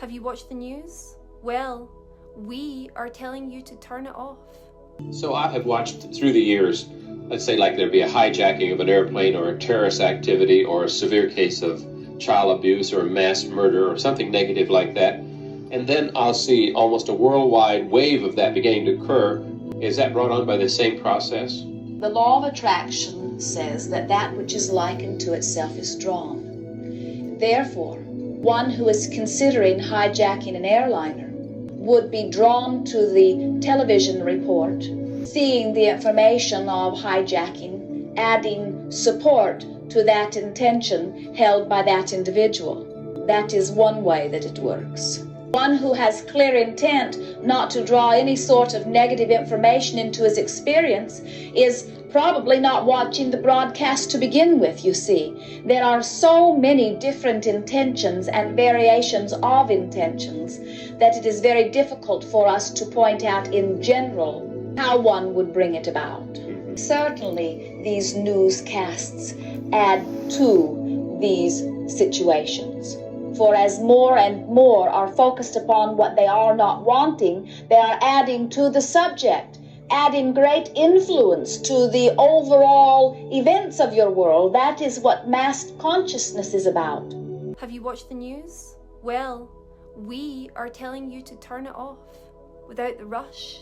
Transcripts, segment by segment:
Have you watched the news? Well, we are telling you to turn it off. So I have watched through the years, let's say like there'd be a hijacking of an airplane or a terrorist activity or a severe case of child abuse or mass murder or something negative like that. And then I'll see almost a worldwide wave of that beginning to occur. Is that brought on by the same process? The law of attraction says that that which is likened to itself is drawn. Therefore, one who is considering hijacking an airliner would be drawn to the television report, seeing the information of hijacking, adding support to that intention held by that individual. That is one way that it works. One who has clear intent not to draw any sort of negative information into his experience is probably not watching the broadcast to begin with, you see. There are so many different intentions and variations of intentions that it is very difficult for us to point out in general how one would bring it about. Certainly, these newscasts add to these situations. For as more and more are focused upon what they are not wanting, they are adding to the subject, adding great influence to the overall events of your world. That is what mass consciousness is about. Have you watched the news? Well, we are telling you to turn it off without the rush.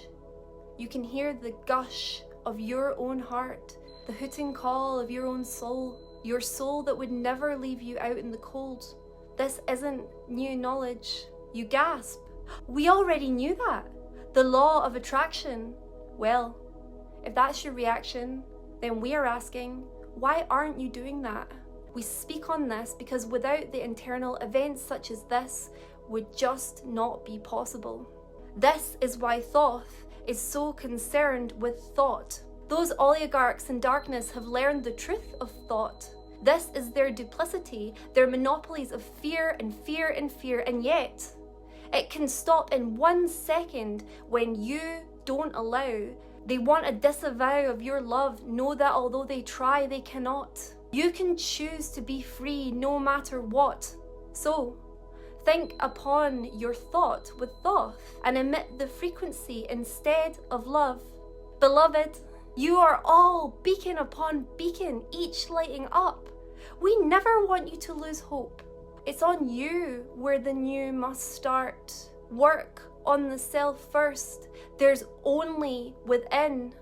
You can hear the gush of your own heart, the hooting call of your own soul, your soul that would never leave you out in the cold. This isn't new knowledge. You gasp. We already knew that. The law of attraction. Well, if that's your reaction, then we are asking, why aren't you doing that? We speak on this because without the internal events such as this would just not be possible. This is why Thoth is so concerned with thought. Those oligarchs in darkness have learned the truth of thought. This is their duplicity, their monopolies of fear and fear and fear, and yet it can stop in 1 second when you don't allow. They want a disavow of your love. Know that although they try, they cannot. You can choose to be free no matter what. So, think upon your thought with Thoth and emit the frequency instead of love. Beloved, you are all beacon upon beacon, each lighting up. We never want you to lose hope. It's on you where the new must start. Work on the self first. There's only within